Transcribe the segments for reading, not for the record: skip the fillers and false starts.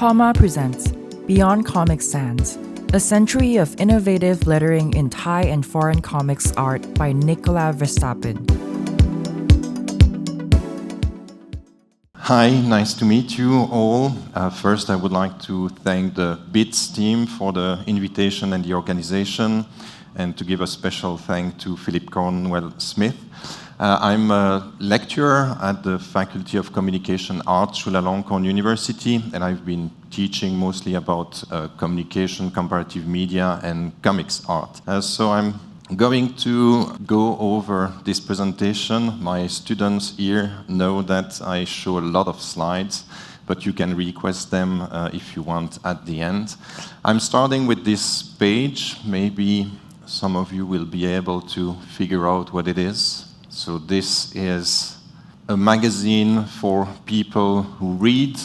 Comma presents Beyond Comic Sans, a century of innovative lettering in Thai and foreign comics art by Nicola Verstappen. Hi, nice to meet you all. First, I would like to thank the BITS team for the invitation and the organization, and to give a special thank to Philip Cornwell Smith. I'm a lecturer at the Faculty of Communication Arts, Chulalongkorn University, and I've been teaching mostly about communication, comparative media, and comics art. So I'm going to go over this presentation. My students here know that I show a lot of slides, but you can request them if you want at the end. I'm starting with this page. Maybe some of you will be able to figure out what it is. So this is a magazine for people who read,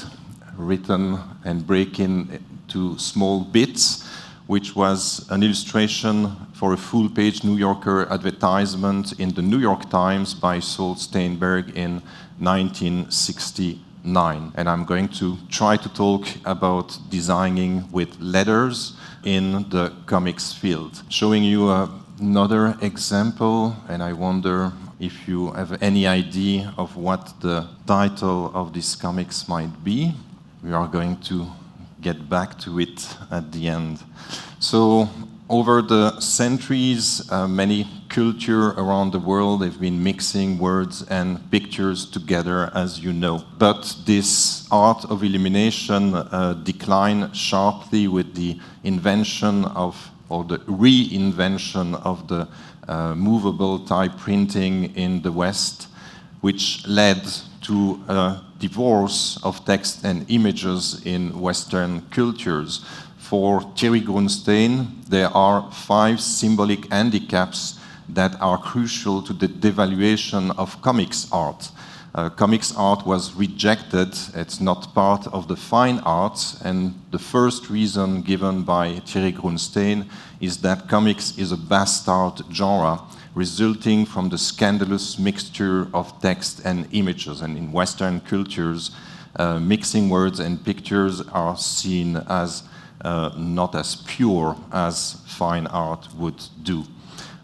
written and break into small bits, which was an illustration for a full-page New Yorker advertisement in the New York Times by Saul Steinberg in 1969. And I'm going to try to talk about designing with letters in the comics field. Showing you another example, and I wonder if you have any idea of what the title of this comics might be. We are going to get back to it at the end. So, over the centuries, many cultures around the world have been mixing words and pictures together, as you know. But this art of illumination declined sharply with the invention of, or the reinvention of the movable type printing in the West, which led to a divorce of text and images in Western cultures. For Thierry Grunstein, there are 5 symbolic handicaps that are crucial to the devaluation of comics art. Comics art was rejected, it's not part of the fine arts, and the first reason given by Thierry Grunstein is that comics is a bastard genre, resulting from the scandalous mixture of text and images. And in Western cultures, mixing words and pictures are seen as not as pure as fine art would do.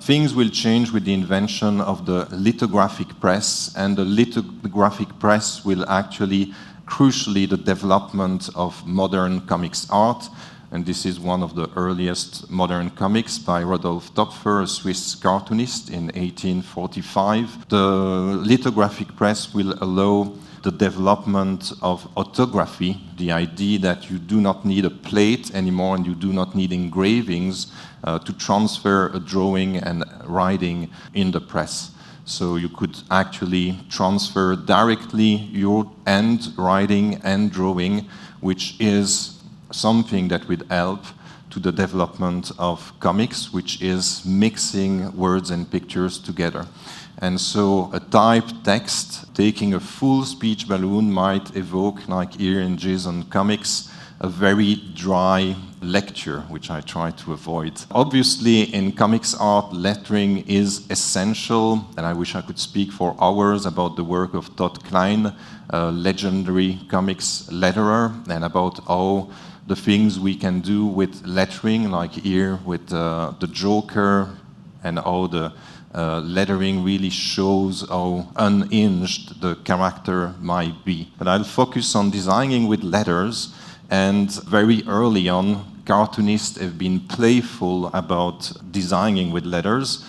Things will change with the invention of the lithographic press, and the lithographic press will actually crucially the development of modern comics art. And this is one of the earliest modern comics by Rodolphe Töpffer, a Swiss cartoonist in 1845. The lithographic press will allow the development of autography, the idea that you do not need a plate anymore and you do not need engravings to transfer a drawing and writing in the press. So you could actually transfer directly your handwriting and drawing, which is something that would help to the development of comics, which is mixing words and pictures together. And so a typed text taking a full speech balloon might evoke, like here in JSON Comics, a very dry lecture, which I try to avoid. Obviously, in comics art, lettering is essential, and I wish I could speak for hours about the work of Todd Klein, a legendary comics letterer, and about how the things we can do with lettering, like here with the Joker, and how the lettering really shows how unhinged the character might be. But I'll focus on designing with letters, and very early on, cartoonists have been playful about designing with letters.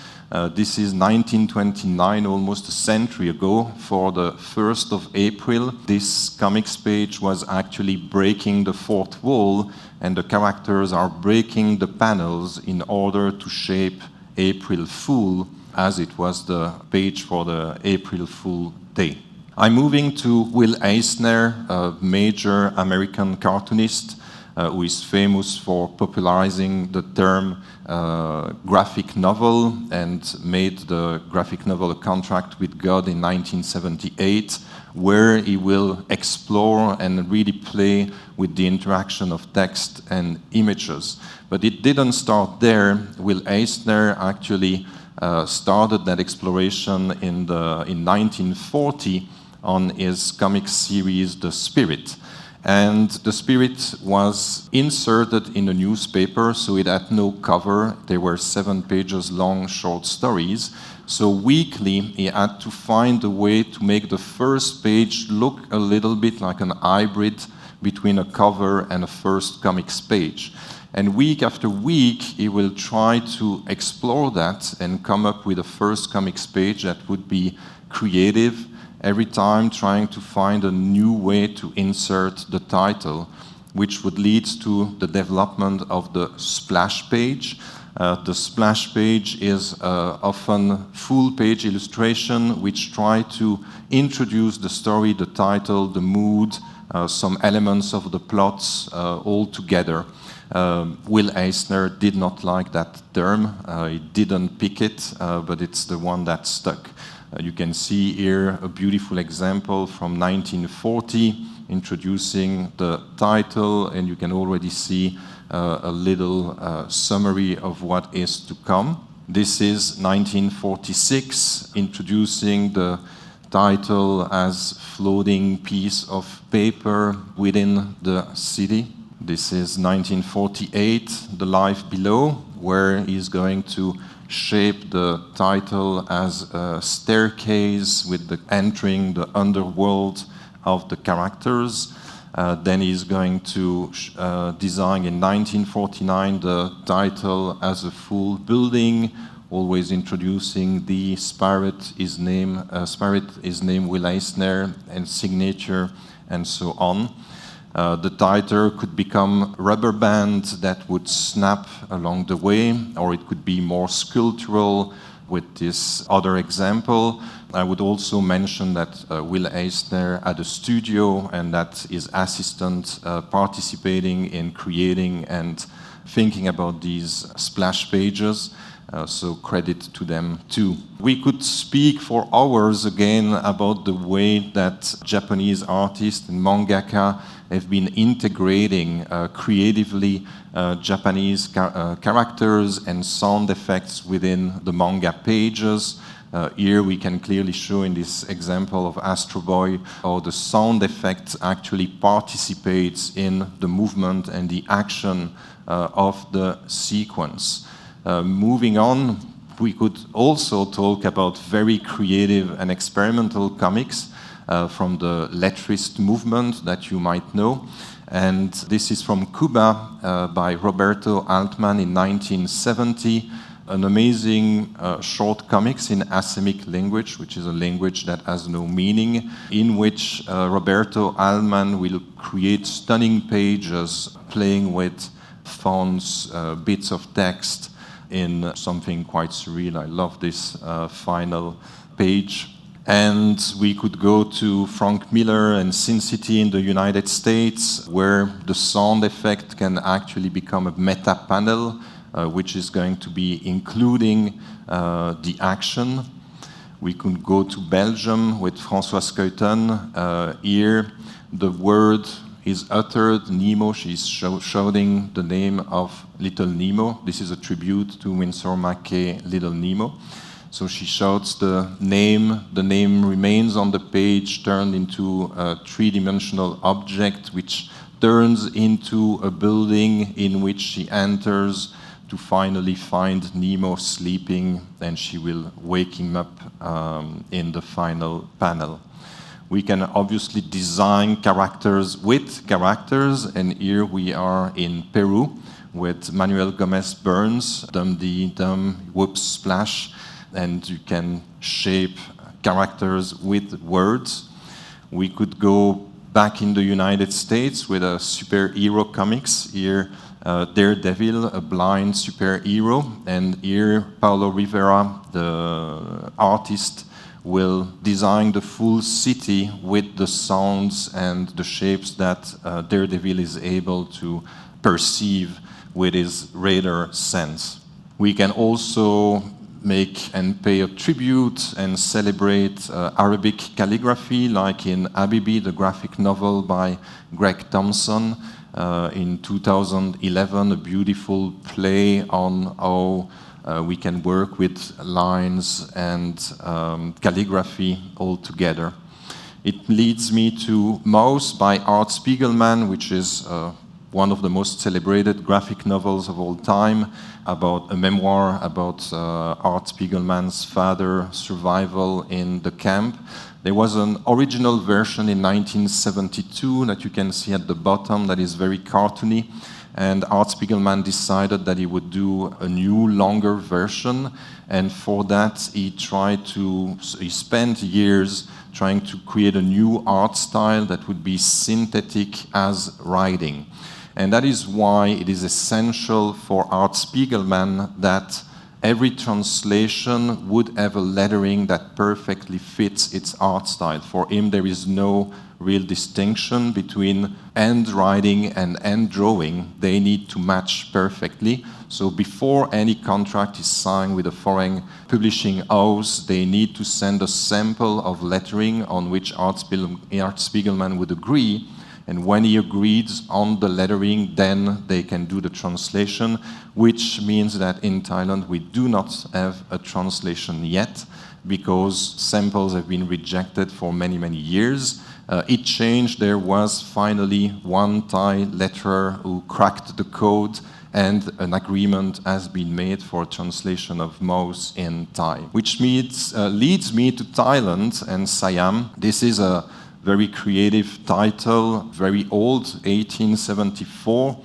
This is 1929, almost a century ago. For the 1st of April, this comics page was actually breaking the fourth wall, and the characters are breaking the panels in order to shape April Fool, as it was the page for the April Fool Day. I'm moving to Will Eisner, a major American cartoonist who is famous for popularizing the term graphic novel and made the graphic novel A Contract with God in 1978, where he will explore and really play with the interaction of text and images. But it didn't start there. Will Eisner actually started that exploration in 1940 on his comic series The Spirit. And the spirit was inserted in a newspaper, so it had no cover. There were 7 pages long short stories. So weekly, he had to find a way to make the first page look a little bit like an hybrid between a cover and a first comics page. And week after week, he will try to explore that and come up with a first comics page that would be creative, every time trying to find a new way to insert the title, which would lead to the development of the splash page. The splash page is often full-page illustration which try to introduce the story, the title, the mood, some elements of the plots all together. Will Eisner did not like that term. He didn't pick it, but it's the one that stuck. You can see here a beautiful example from 1940 introducing the title, and you can already see a little summary of what is to come. This is 1946, introducing the title as floating piece of paper within the city. This is 1948, The Life Below, where he's going to shape the title as a staircase with the entering the underworld of the characters. Then he's going to design in 1949 the title as a full building, always introducing the spirit, his name Will Eisner, and signature, and so on. The title could become rubber band that would snap along the way, or it could be more sculptural with this other example. I would also mention that Will Eisner had a studio and that his assistant participating in creating and thinking about these splash pages. So credit to them too. We could speak for hours again about the way that Japanese artists and mangaka have been integrating creatively Japanese characters and sound effects within the manga pages. Here we can clearly show in this example of Astro Boy how the sound effect actually participates in the movement and the action of the sequence. Moving on, we could also talk about very creative and experimental comics from the lettrist movement that you might know. And this is from Cuba by Roberto Altman in 1970, an amazing short comics in Asemic language, which is a language that has no meaning, in which Roberto Altman will create stunning pages playing with fonts, bits of text, in something quite surreal. I love this final page. And we could go to Frank Miller and Sin City in the United States, where the sound effect can actually become a meta panel, which is going to be including the action. We could go to Belgium with François Skeuten. Here, the word is uttered, Nemo. She's shouting the name of Little Nemo. This is a tribute to Winsor McCay, Little Nemo. So she shouts the name remains on the page, turned into a three-dimensional object, which turns into a building in which she enters to finally find Nemo sleeping, and she will wake him up in the final panel. We can obviously design characters with characters, and here we are in Peru with Manuel Gomez Burns, Dum Dee Dum, Whoops Splash, and you can shape characters with words. We could go back in the United States with a superhero comics. Here, Daredevil, a blind superhero, and here Paulo Rivera, the artist, will design the full city with the sounds and the shapes that Daredevil is able to perceive with his radar sense. We can also make and pay a tribute and celebrate Arabic calligraphy, like in Habibi, the graphic novel by Greg Thompson. In 2011, a beautiful play on how we can work with lines and calligraphy all together. It leads me to Maus by Art Spiegelman, which is one of the most celebrated graphic novels of all time, about a memoir about Art Spiegelman's father's survival in the camp. There was an original version in 1972 that you can see at the bottom that is very cartoony, and Art Spiegelman decided that he would do a new, longer version, and for that he spent years trying to create a new art style that would be synthetic as writing. And that is why it is essential for Art Spiegelman that every translation would have a lettering that perfectly fits its art style. For him, there is no real distinction between hand writing and hand drawing. They need to match perfectly. So before any contract is signed with a foreign publishing house, they need to send a sample of lettering on which Art Spiegelman would agree. And when he agrees on the lettering, then they can do the translation, which means that in Thailand we do not have a translation yet, because samples have been rejected for many, many years. It changed. There was finally one Thai letterer who cracked the code, and an agreement has been made for a translation of Maus in Thai, which leads me to Thailand and Siam. This is a very creative title, very old, 1874.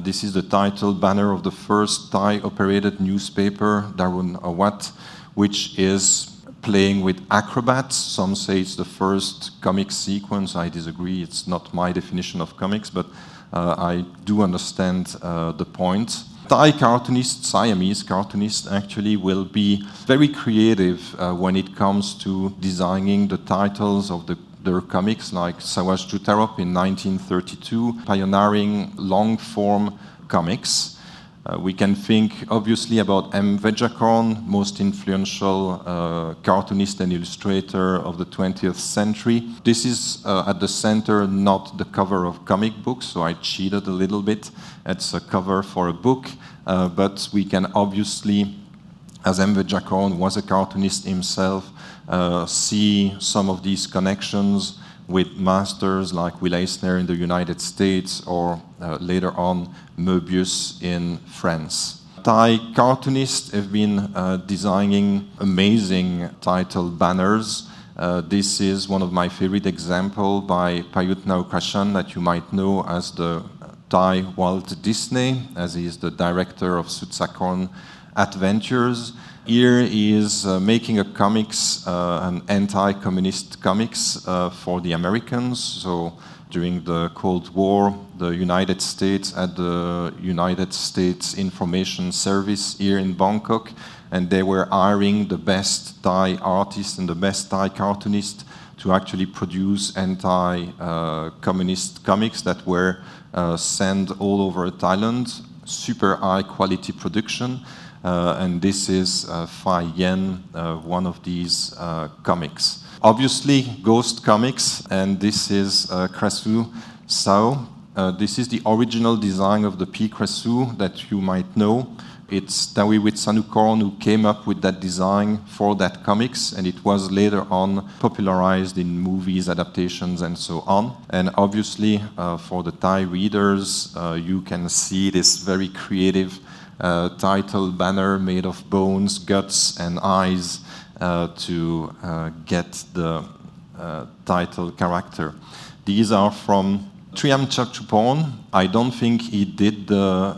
This is the title banner of the first Thai-operated newspaper, Darun Awat, which is playing with acrobats. Some say it's the first comic sequence. I disagree. It's not my definition of comics, but I do understand the point. Thai cartoonists, Siamese cartoonists, actually will be very creative when it comes to designing the titles of their comics, like Sawaj Jutarop in 1932, pioneering long-form comics. We can think obviously about M. Vejakorn, most influential cartoonist and illustrator of the 20th century. This is at the center not the cover of comic books, so I cheated a little bit. It's a cover for a book, but we can obviously, as M. Vejakorn was a cartoonist himself, see some of these connections with masters like Will Eisner in the United States, or later on Möbius in France. Thai cartoonists have been designing amazing title banners. This is one of my favorite examples by Payut Naukrashan, that you might know as the Thai Walt Disney, as he is the director of Sutsakorn Adventures. Here he is making a comics, an anti-communist comics for the Americans. So during the Cold War, the United States had the United States Information Service here in Bangkok, and they were hiring the best Thai artists and the best Thai cartoonists to actually produce anti-communist comics that were sent all over Thailand, super high quality production. And this is Phai Yen, one of these comics. Obviously, Ghost Comics, and this is Krasu Sao. This is the original design of the P. Krasu that you might know. It's Dawit Sanukorn who came up with that design for that comics, and it was later on popularized in movies, adaptations, and so on. And obviously, for the Thai readers, you can see this very creative title banner made of bones, guts, and eyes to get the title character. These are from Triam Chakchupon. I don't think he did the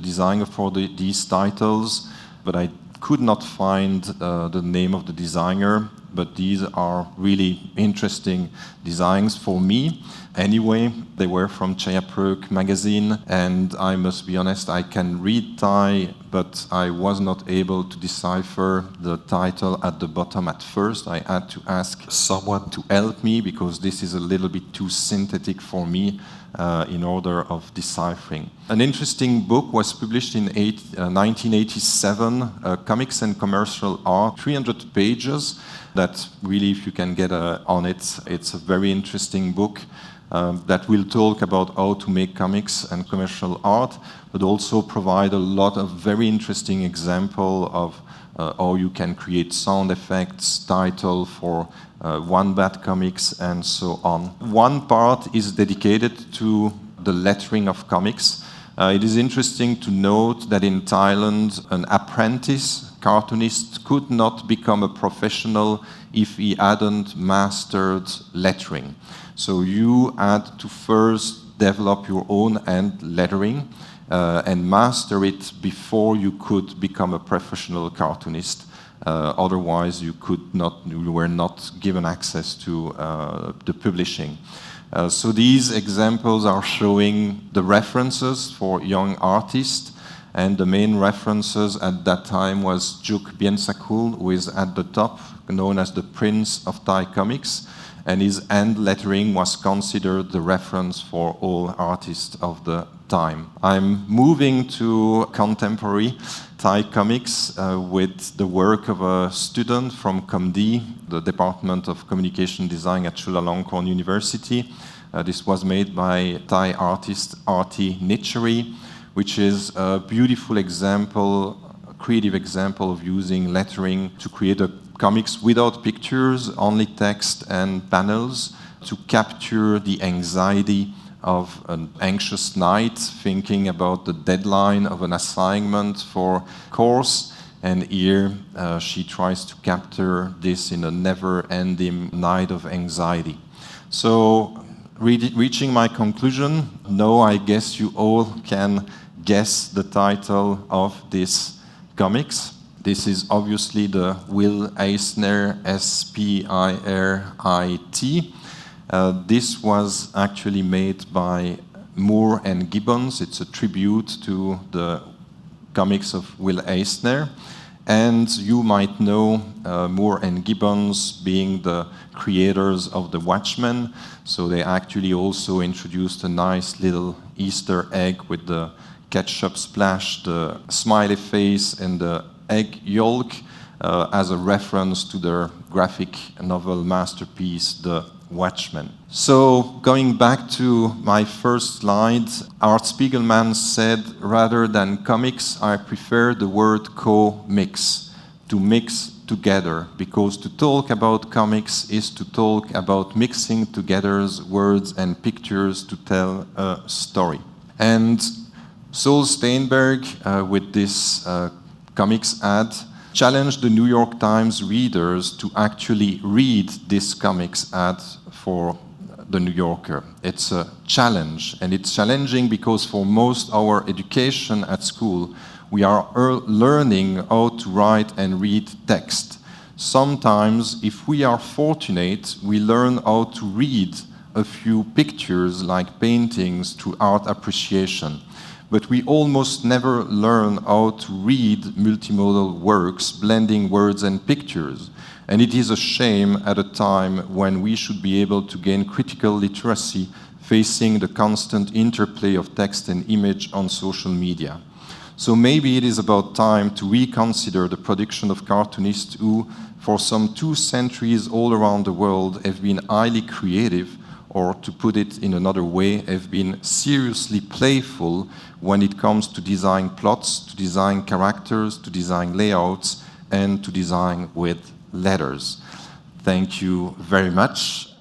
design for these titles, but I could not find the name of the designer. But these are really interesting designs for me. Anyway, they were from Chayapruk magazine, and I must be honest, I can read Thai, but I was not able to decipher the title at the bottom at first. I had to ask someone to help me, because this is a little bit too synthetic for me in order of deciphering. An interesting book was published in 1987, Comics and Commercial Art, 300 pages, that really, if you can get on it, it's a very interesting book. That will talk about how to make comics and commercial art, but also provide a lot of very interesting examples of or you can create sound effects, title for Wombat comics, and so on. One part is dedicated to the lettering of comics. It is interesting to note that in Thailand, an apprentice cartoonist could not become a professional if he hadn't mastered lettering. So you had to first develop your own hand lettering and master it before you could become a professional cartoonist. Otherwise, you were not given access to the publishing. So these examples are showing the references for young artists, and the main references at that time was Juk Biensakul, who is at the top, known as the Prince of Thai comics, and his hand lettering was considered the reference for all artists of the time. I'm moving to contemporary Thai comics with the work of a student from COMD, the Department of Communication Design at Chulalongkorn University. This was made by Thai artist Arti Nichari, which is a beautiful example, a creative example of using lettering to create a comics without pictures, only text and panels, to capture the anxiety of an anxious night, thinking about the deadline of an assignment for course. And here she tries to capture this in a never-ending night of anxiety. So, reaching my conclusion, now I guess you all can guess the title of this comics. This is obviously the Will Eisner, Spirit. This was actually made by Moore and Gibbons. It's a tribute to the comics of Will Eisner. And you might know Moore and Gibbons being the creators of The Watchmen. So they actually also introduced a nice little Easter egg with the ketchup splash, the smiley face, and the egg yolk as a reference to their graphic novel masterpiece, The Watchmen. So, going back to my first slide, Art Spiegelman said, rather than comics, I prefer the word co-mix, to mix together, because to talk about comics is to talk about mixing together words and pictures to tell a story. And Saul Steinberg, with this comics ad, challenged the New York Times readers to actually read this comics ad for the New Yorker. It's a challenge, and it's challenging because for most our education at school, we are learning how to write and read text. Sometimes, if we are fortunate, we learn how to read a few pictures like paintings through art appreciation. But we almost never learn how to read multimodal works, blending words and pictures. And it is a shame at a time when we should be able to gain critical literacy facing the constant interplay of text and image on social media. So maybe it is about time to reconsider the production of cartoonists who, for some 2 centuries all around the world, have been highly creative, or to put it in another way, have been seriously playful when it comes to design plots, to design characters, to design layouts, and to design with letters. Thank you very much.